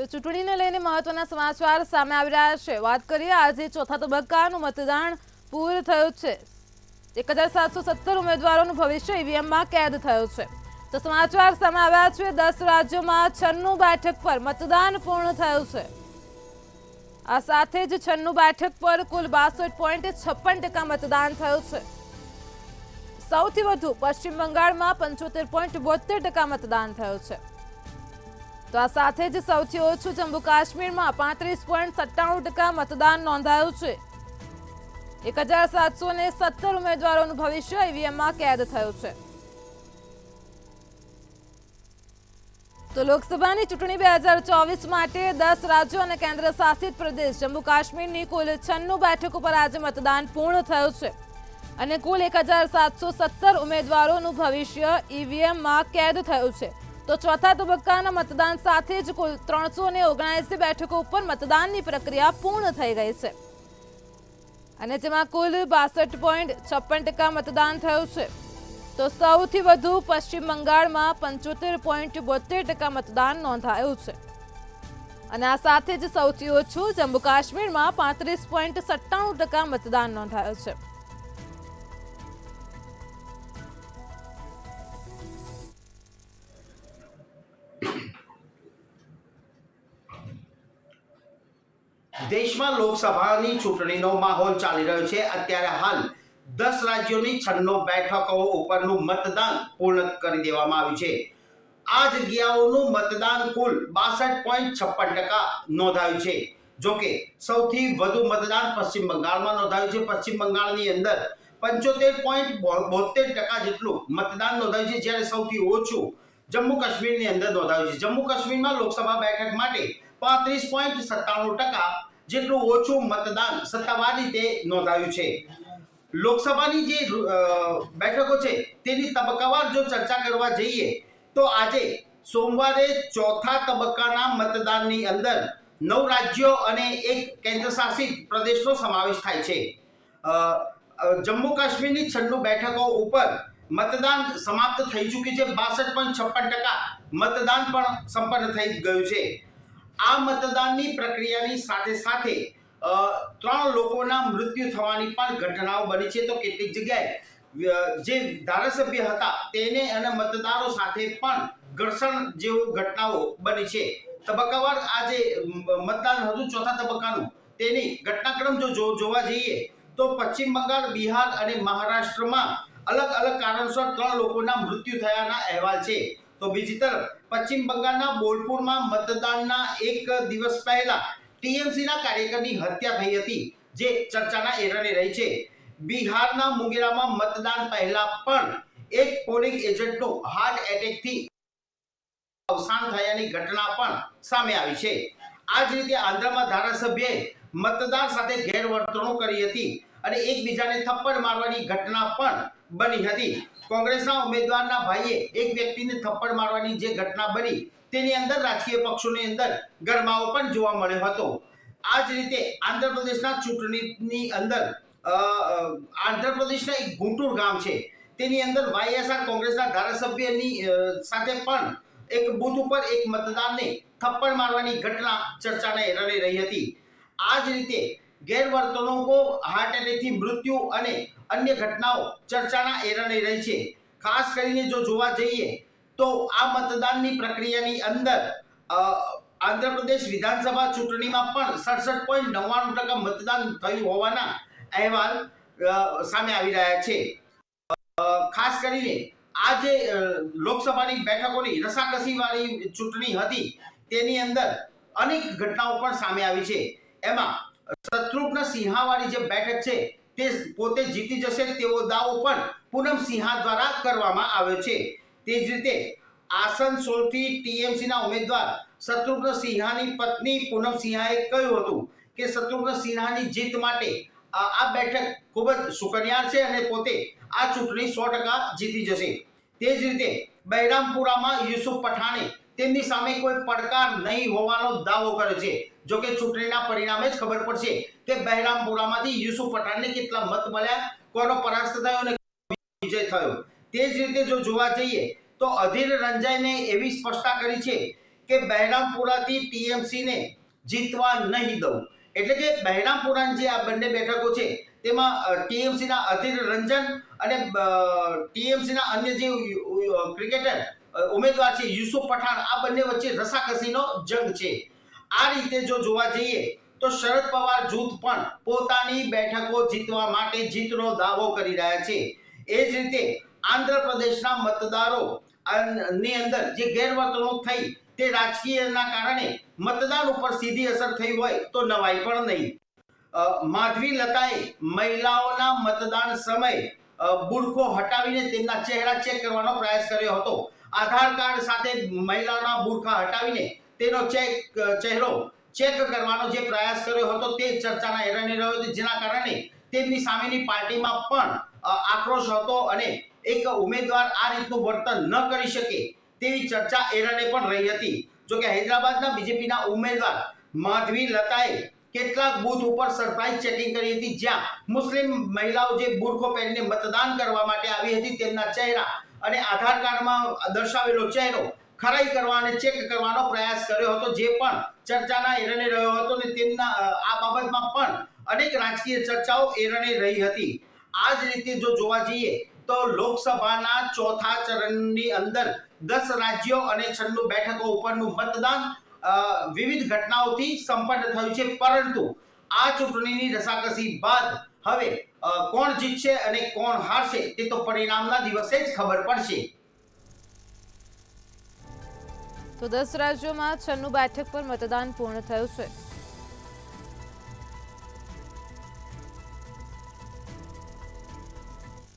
તો ચૂંટણીને લઈને મહત્વના સમાચાર સામે આવી રહ્યા છે। વાત કરીએ આજે ચોથા તબક્કાનું મતદાન પૂર્ણ થયું છે। 1717 ઉમેદવારોનું ભવિષ્ય ઈવીએમમાં કેદ થયું છે। તો સમાચાર સામે આવ્યા છે। 10 રાજ્યોમાં 96 બેઠક પર મતદાન પૂર્ણ થયું છે। આ સાથે જ 96 બેઠક પર કુલ 62.56% મતદાન થયું છે। સૌથી વધુ પશ્ચિમ બંગાળમાં 75.72% મતદાન થયું છે। તો આ સાથે જ સૌથી ઓછું જમ્મુ કાશ્મીરમાં 35.97% મતદાન નોંધાયું છે। 1717 ઉમેદવારોનું ભવિષ્ય ઈવીએમમાં કેદ થયું છે। તો લોકસભાની ચૂંટણી 2024 માટે 10 રાજ્યો અને કેન્દ્ર શાસિત પ્રદેશ જમ્મુ કાશ્મીરની કુલ 96 બેઠકો પર આજે મતદાન પૂર્ણ થયું છે અને કુલ 1717 ઉમેદવારોનું ભવિષ્ય ઈવીએમમાં કેદ થયું છે। તો ચોથા તબક્કાના મતદાન સાથે જ કુલ 379 બેઠકો ઉપર મતદાનની પ્રક્રિયા પૂર્ણ થઈ ગઈ છે અને જેમાં કુલ 62.56% મતદાન થયું છે। તો સૌથી વધુ પશ્ચિમ બંગાળમાં 75.72% મતદાન નોંધાયું છે અને આ સાથે જ સૌથી ઓછું જમ્મુ કાશ્મીરમાં 35.97% મતદાન નોંધાયું છે। દેશમાં લોકસભાની ચૂંટણીનો માહોલ ચાલી રહ્યો છે। અત્યારે હાલ 10 રાજ્યોની 96 બેઠકો ઉપરનું મતદાન પૂર્ણ કરી દેવામાં આવ્યું છે। આ જગ્યાઓનું મતદાન કુલ 62.56% નોંધાયું છે। જોકે સૌથી વધુ મતદાન પશ્ચિમ બંગાળમાં નોંધાયું છે। પશ્ચિમ બંગાળની અંદર 75.72% જેટલું મતદાન નોંધાયું છે, જ્યારે સૌથી ઓછું જમ્મુ કાશ્મીરની અંદર નોંધાયું છે। જમ્મુ કાશ્મીરમાં લોકસભા બેઠક માટે 35.97% જેટલું ઓછું મતદાન સત્તાવાર રીતે નોંધાયું છે। લોકસભાની જે બેઠકો છે તેની તબક્કાવાર જો ચર્ચા કરવા જઈએ તો આજે સોમવારે ચોથા તબક્કાના મતદાનની અંદર 9 રાજ્યો અને 1 કેન્દ્ર શાસિત પ્રદેશનો સમાવેશ થાય છે। જમ્મુ કાશ્મીરની 96 બેઠકો ઉપર મતદાન સમાપ્ત થઈ ચૂક્યું છે। 62.56% મતદાન પણ સંપન્ન થઈ ગયું છે। આ મતદાનની પ્રક્રિયાની સાથે સાથે 3 લોકોના મૃત્યુ થવાની પણ ઘટનાઓ બની છે। તો કેટલીક જગ્યાએ જે ધારાસભ્ય હતા તેને અને મતદારો સાથે પણ ઘર્ષણ જેવી ઘટનાઓ બની છે। તબક્કાવાર આ જે મતદાન હતું ચોથા તબક્કાનું તેની ઘટનાક્રમ જો જોવા જઈએ તો પશ્ચિમ બંગાળ, બિહાર અને મહારાષ્ટ્રમાં અલગ અલગ કારણસર 3 લોકોના મૃત્યુ થયાના અહેવાલ છે। તો બીજી તરફ પશ્ચિમ બંગાળના બોલપુરમાં મતદાનના એક દિવસ પહેલા ટીએમસીના કાર્યકરની હત્યા થઈ હતી, જે ચર્ચાના એરણે રહી છે। બિહારના મુંગેરામાં મતદાન પહેલા પણ એક પોલિંગ એજન્ટનું હાર્ટ એટેકથી અવસાન થયાની ઘટના પણ સામે આવી છે। આ જ રીતે આંધ્રમાં ધારાસભ્યએ મતદાર સાથે ગેરવર્તણૂક કરી હતી અને એકબીજાને થપ્પડ મારવાની ઘટના પણ બની હતી। કોંગ્રેસના ઉમેદવારના ભાઈએ એક વ્યક્તિને થપ્પડ મારવાની જે ઘટના બની તેની અંદર રાજકીય પક્ષોની અંદર ગરમાવો પણ જોવા મળ્યો હતો। આ જ રીતે આંધ્રપ્રદેશના ચૂંટણીની અંદર આંધ્રપ્રદેશના એક ગુંટુર ગામ છે તેની અંદર વાયએસઆર કોંગ્રેસના ધારાસભ્યની સાથે પણ એક બૂથ ઉપર એક મતદારને થપ્પડ મારવાની ઘટના ચર્ચાના એરણે રહી હતી। આ જ રીતે ગેરવર્તણૂકો, હાર્ટ એટેકથી મૃત્યુ અને અન્ય ઘટનાઓ ચર્ચાના એરણે રહી છે। ખાસ કરીને જો જોવા જઈએ તો આ મતદાનની પ્રક્રિયાની અંદર આંધ્રપ્રદેશ વિધાનસભા ચૂંટણીમાં પણ 67.99% મતદાન થયું હોવાના અહેવાલ સામે આવી રહ્યા છે। ખાસ કરીને આ જે લોકસભાની બેઠકોની રસાકસીવાળી ચૂંટણી હતી તેની અંદર અનેક ઘટનાઓ પણ સામે આવી છે। એમાં શત્રુઘ્ન સિંહાવાળી જે બેઠક છે તે પોતે જીતી જશે તેવો દાવો પણ પૂનમ સિંહા દ્વારા કરવામાં આવ્યો છે। તે જ રીતે આસનસોલથી ટીએમસીના ઉમેદવાર શત્રુઘ્ન સિંહાની પત્ની પૂનમ સિંહાએ કહ્યું હતું કે શત્રુઘ્ન સિંહાની જીત માટે આ બેઠક ખૂબ જ સુકન્યાર છે અને પોતે આ ચૂંટણી 100% જીતી જશે। તે જ રીતે બહેરામપુરામાં યુસુફ પઠાણે તેમની સામે કોઈ પડકાર નહીં હોવાનો દાવો કર્યો છે। જો કે ચૂંટણીના પરિણામે જ ખબર પડશે કે બહેરામપુરામાંથી યુસુફ પઠાણને કેટલા મત મળ્યા, કોનો પરાસ્ત થયો અને વિજય થયો। તે જ રીતે જો જોવા જઈએ તો અધીર રંજાઈને એવી સ્પષ્ટતા કરી છે કે બહેરામપુરાથી ટીએમસી ને જીતવા નહીં દઉં. એટલે કે બહેરામપુરાની જે આ બંને બેઠકો છે તેમાં ટીએમસી ના અધીર રંજન અને ટીએમસી ના અન્ય જે ક્રિકેટર ઉમેદવાર છે યુસુફ પઠાણ, આ બંને વચ્ચે રસાકસીનો જંગ છે. આ રીતે જો જોવા જઈએ તો શરદ પવાર જૂથ પણ પોતાની બેઠકો જીતવા માટે જીતનો દાવો કરી રહ્યા છે. એ જ રીતે આંધ્રપ્રદેશના મતદારો ની અંદર જે ગેરવર્તણૂક થઈ તે રાજકીયના કારણે મતદાન ઉપર સીધી અસર થઈ હોય તો નવાઈ પણ નહીં. માધવી લતાએ મહિલાઓના મતદાન સમયે બુરખો હટાવીને તેમના ચહેરા ચેક કરવાનો પ્રયાસ કર્યો હતો. આધાર કાર્ડ સાથે મહિલાઓના બુરખા હટાવીને તેનો ચહેરો ચેક કરવાનો જે પ્રયાસ કર્યો હતો તે ચર્ચાના એરણે રહ્યો હતો, જેના કારણે તેમની સામેની પાર્ટીમાં પણ આક્રોશ હતો અને એક ઉમેદવાર આ રીતનું વર્તન ન કરી શકે તેવી ચર્ચા એરણે પણ રહી હતી. જોકે હૈદરાબાદના બીજેપીના ઉમેદવાર માધવી લતાએ કેટલાક બૂથ ઉપર સરપ્રાઇઝ ચેકિંગ કરી હતી, જ્યાં મુસ્લિમ મહિલાઓ જે બુરખો પહેરીને મતદાન કરવા માટે આવી હતી તેમના ચહેરા અને આધાર કાર્ડમાં દર્શાવેલો ચહેરો ખરાઈ કરવા અને ચેક કરવાનો પ્રયાસ કર્યો હતો, જે પણ ચર્ચાના એરણે રહ્યો હતો અને તેમના આ બાબતમાં પણ અનેક રાજકીય ચર્ચાઓ એરણે રહી હતી. આ જ રીતે જો જોવા જઈએ તો લોકસભાના ચોથા ચરણની અંદર 10 રાજ્યો અને 96 બેઠકો ઉપરનું મતદાન વિવિધ ઘટનાઓથી સંપન્ન થયું છે, પરંતુ આ ચૂંટણીની રસાકસી બાદ હવે કોણ જીતશે અને કોણ હારશે તે તો પરિણામના દિવસે જ ખબર પડશે. તો 10 રાજ્યોમાં 96 બેઠક પર મતદાન પૂર્ણ થયું છે.